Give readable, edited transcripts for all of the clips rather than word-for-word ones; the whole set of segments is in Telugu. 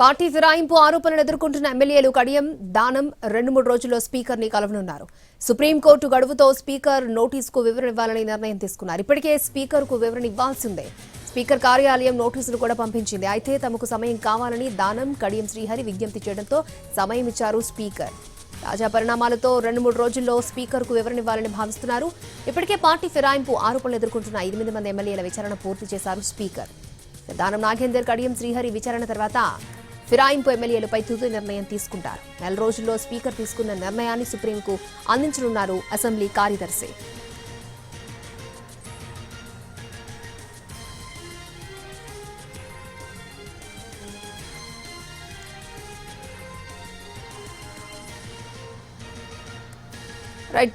పార్టీ ఫిరాయింపు ఆరోపణలు ఎదుర్కొంటున్న ఎమ్మెల్యేలు కడియం దానం 2-3 రోజుల్లో స్పీకర్ ని కలవనున్నారు. సుప్రీంకోర్టు గడువుతో స్పీకర్ నోటీసుకు వివరణ ఇవ్వాలని నిర్ణయం తీసుకున్నారు. ఇప్పటికే స్పీకర్ కు వివరణ ఇవ్వాల్సిందే. స్పీకర్ కార్యాలయం నోటీసులు కూడా పంపించింది. అయితే తమకు సమయం కావాలని దానం కడియం శ్రీహరి విజ్ఞప్తి చేయడంతో సమయం ఇచ్చారు స్పీకర్. తాజా పరిణామాలతో 2-3 రోజుల్లో స్పీకర్ కు వివరణ ఇవ్వాలని భావిస్తున్నారు. ఇప్పటికే పార్టీ ఫిరాయింపు ఆరోపణలు ఎదుర్కొంటున్న 8 మంది ఎమ్మెల్యేల విచారణ పూర్తి చేశారు స్పీకర్. దానం నాగేందర్ కడియం శ్రీహరి విచారణ తర్వాత ఫిరాయింపు ఎమ్మెల్యేలపై తుది నిర్ణయం తీసుకుంటారు. 4 రోజుల్లో స్పీకర్ తీసుకున్న నిర్ణయాన్ని సుప్రీంకు అందించనున్నారు అసెంబ్లీ కార్యదర్శి.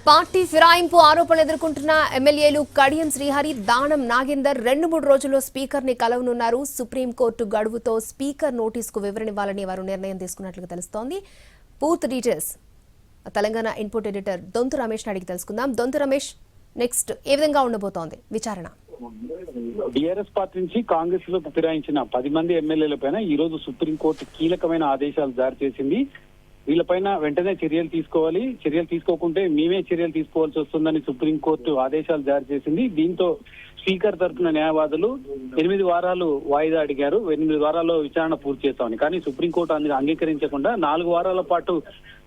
పార్టీ ఫిరాయింపు ఆరోపణలు ఎదుర్కొంటున్న ఎమ్మెల్యేలు కడియం శ్రీహరి దానం నాగేందర్ 2-3 రోజుల్లో స్పీకర్ ని కలవనున్నారు. సుప్రీంకోర్టు గడువుతో స్పీకర్ నోటీసుకు వివరణ ఇవ్వాలని వారు నిర్ణయం తీసుకున్నట్లుగా తెలుస్తోంది. పూర్తి details Telangana input editor Donthu Ramesh అడిగి తెలుసుకుందాం. దొంతు రమేష్, నెక్స్ట్ ఏ విధంగా ఉండబోతోంది విచారణ? బీఆర్ఎస్ పార్టీ నుంచి కాంగ్రెస్ లో ఫిరాయించిన 10 మంది ఎమ్మెల్యేలపైన ఈ రోజు సుప్రీంకోర్టు కీలకమైన ఆదేశాలు జారీ చేసింది. వీళ్ళపైన వెంటనే చర్యలు తీసుకోవాలి, చర్యలు తీసుకోకుంటే మేమే చర్యలు తీసుకోవాల్సి వస్తుందని సుప్రీంకోర్టు ఆదేశాలు జారీ చేసింది. దీంతో స్పీకర్ తరఫున న్యాయవాదులు 8 వారాలు వాయిదా అడిగారు. 8 వారాల్లో విచారణ పూర్తి చేస్తామని. కానీ సుప్రీంకోర్టు అందుకు అంగీకరించకుండా 4 వారాల పాటు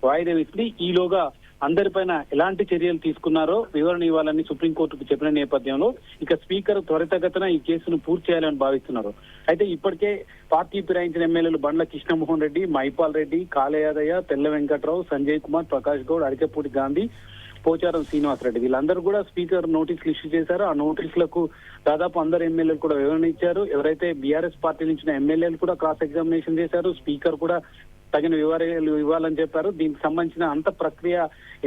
వాయిదా వేసింది. ఈలోగా అందరిపైన ఎలాంటి చర్యలు తీసుకున్నారో వివరణ ఇవ్వాలని సుప్రీంకోర్టుకు చెప్పిన నేపథ్యంలో ఇక స్పీకర్ త్వరితగతిన ఈ కేసును పూర్తి చేయాలని భావిస్తున్నారు. అయితే ఇప్పటికే పార్టీ ఫిరాయించిన ఎమ్మెల్యేలు బండ్ల కృష్ణమోహన్ రెడ్డి, మైపాల్ రెడ్డి, కాళయాదయ్య, తెల్ల వెంకట్రావు, సంజయ్ కుమార్, ప్రకాష్ గౌడ్, అరికెపూడి గాంధీ, పోచారం శ్రీనివాసరెడ్డి వీళ్ళందరూ కూడా స్పీకర్ నోటీసులు ఇష్యూ చేశారు. ఆ నోటీసులకు దాదాపు అందరు ఎమ్మెల్యేలు కూడా వివరణ ఇచ్చారు. ఎవరైతే బీఆర్ఎస్ పార్టీ నుంచి ఎమ్మెల్యేలు కూడా క్రాస్ ఎగ్జామినేషన్ చేశారు. స్పీకర్ కూడా తగిన వివరాలు ఇవ్వాలని చెప్పారు. దీనికి సంబంధించిన అంత ప్రక్రియ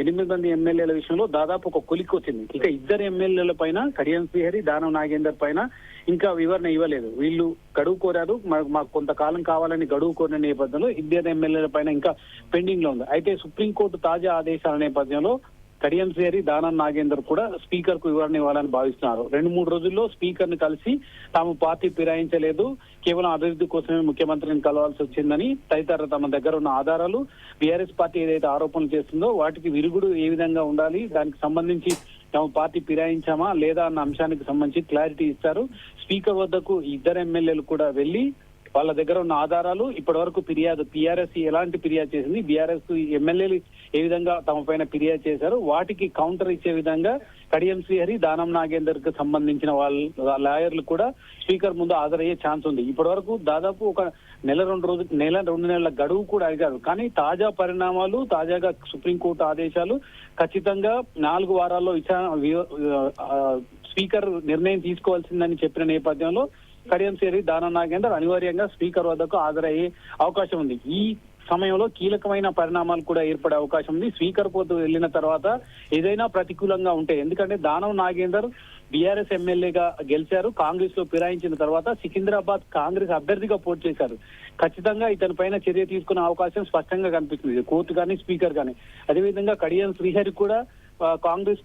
8 మంది ఎమ్మెల్యేల విషయంలో దాదాపు ఒక కొలిక్కి వచ్చింది. ఇక 2 ఎమ్మెల్యేల పైన కడియం శ్రీహరి, దానం నాగేందర్ పైన ఇంకా వివరణ ఇవ్వలేదు. వీళ్ళు గడువు కోరారు, మాకు కొంతకాలం కావాలని గడువు కోరిన నేపథ్యంలో 2 ఎమ్మెల్యేల పైన ఇంకా పెండింగ్ లో ఉంది. అయితే సుప్రీంకోర్టు తాజా ఆదేశాల నేపథ్యంలో కడియం శ్రీహరి, దానం నాగేందర్ కూడా స్పీకర్ కు వివరణ ఇవ్వాలని భావిస్తున్నారు. 2-3 రోజుల్లో స్పీకర్ ని కలిసి తాము పార్టీ ఫిరాయించలేదు, కేవలం అభివృద్ధి కోసమే ముఖ్యమంత్రిని కలవాల్సి వచ్చిందని తదితర తమ దగ్గర ఉన్న ఆధారాలు, బీఆర్ఎస్ పార్టీ ఏదైతే ఆరోపణలు చేస్తుందో వాటికి విరుగుడు ఏ విధంగా ఉండాలి, దానికి సంబంధించి తాము పార్టీ ఫిరాయించామా లేదా అన్న అంశానికి సంబంధించి క్లారిటీ ఇస్తారు. స్పీకర్ వద్దకు 2 ఎమ్మెల్యేలు కూడా వెళ్లి వాళ్ళ దగ్గర ఉన్న ఆధారాలు, ఇప్పటి వరకు ఫిర్యాదు పిఆర్ఎస్ ఎలాంటి ఫిర్యాదు చేసింది, బీఆర్ఎస్ ఎమ్మెల్యేలు ఏ విధంగా తమ పైన ఫిర్యాదు చేశారు, వాటికి కౌంటర్ ఇచ్చే విధంగా కడియం శ్రీహరి, దానం నాగేందర్ కు సంబంధించిన వాళ్ళ లాయర్లు కూడా స్పీకర్ ముందు హాజరయ్యే ఛాన్స్ ఉంది. ఇప్పటి వరకు దాదాపు ఒక 2 నెలల గడువు కూడా అడిగారు. కానీ తాజా పరిణామాలు, తాజాగా సుప్రీంకోర్టు ఆదేశాలు ఖచ్చితంగా 4 వారాల్లో స్పీకర్ నిర్ణయం తీసుకోవాల్సిందని చెప్పిన నేపథ్యంలో కడియం శ్రీహరి, దానం నాగేందర్ అనివార్యంగా స్పీకర్ వద్దకు హాజరయ్యే అవకాశం ఉంది. ఈ సమయంలో కీలకమైన పరిణామాలు కూడా ఏర్పడే అవకాశం ఉంది. స్పీకర్ పోతూ వెళ్లిన తర్వాత ఏదైనా ప్రతికూలంగా ఉంటే, ఎందుకంటే దానం నాగేందర్ బీఆర్ఎస్ ఎమ్మెల్యేగా గెలిచారు, కాంగ్రెస్ లో ఫిరాయించిన తర్వాత సికింద్రాబాద్ కాంగ్రెస్ అభ్యర్థిగా పోటీ చేశారు. ఖచ్చితంగా ఇతని పైన చర్య తీసుకునే అవకాశం స్పష్టంగా కనిపిస్తుంది, కోర్టు కానీ స్పీకర్ కానీ. అదేవిధంగా కడియం శ్రీహరి కూడా కాంగ్రెస్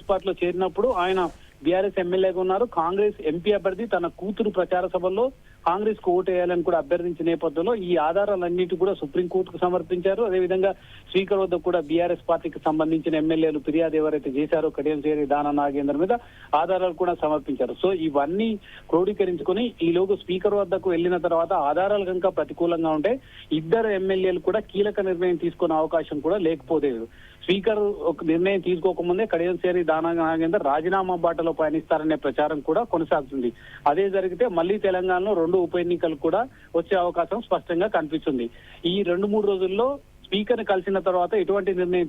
పార్టీలో చేరినప్పుడు ఆయన బీఆర్ఎస్ ఎమ్మెల్యేగా ఉన్నారు. కాంగ్రెస్ ఎంపీ అభ్యర్థి తన కూతురు ప్రచార సభల్లో కాంగ్రెస్ కు ఓటు వేయాలని కూడా అభ్యర్థించిన నేపథ్యంలో ఈ ఆధారాలన్నిటి కూడా సుప్రీంకోర్టుకు సమర్పించారు. అదేవిధంగా స్పీకర్ వద్ద కూడా బీఆర్ఎస్ పార్టీకి సంబంధించిన ఎమ్మెల్యేలు ఫిర్యాదు ఎవరైతే చేశారో కడియం శ్రీహరి, దానం నాగేందర్ మీద ఆధారాలు కూడా సమర్పించారు. సో ఇవన్నీ క్రోడీకరించుకొని ఈలోగు స్పీకర్ వద్దకు వెళ్లిన తర్వాత ఆధారాలు కనుక ప్రతికూలంగా ఉంటే 2 ఎమ్మెల్యేలు కూడా కీలక నిర్ణయం తీసుకునే అవకాశం కూడా లేకపోలేదు. స్పీకర్ ఒక నిర్ణయం తీసుకోకముందే కడియం శ్రీహరి, దానం నాగేందర్ రాజీనామా బాటలో పయనిస్తారనే ప్రచారం కూడా కొనసాగుతుంది. అదే జరిగితే మళ్లీ తెలంగాణలో 2 ఉప ఎన్నికలు కూడా వచ్చే అవకాశం స్పష్టంగా కనిపిస్తుంది. ఈ 2-3 రోజుల్లో స్పీకర్ ని కలిసిన తర్వాత ఎటువంటి నిర్ణయం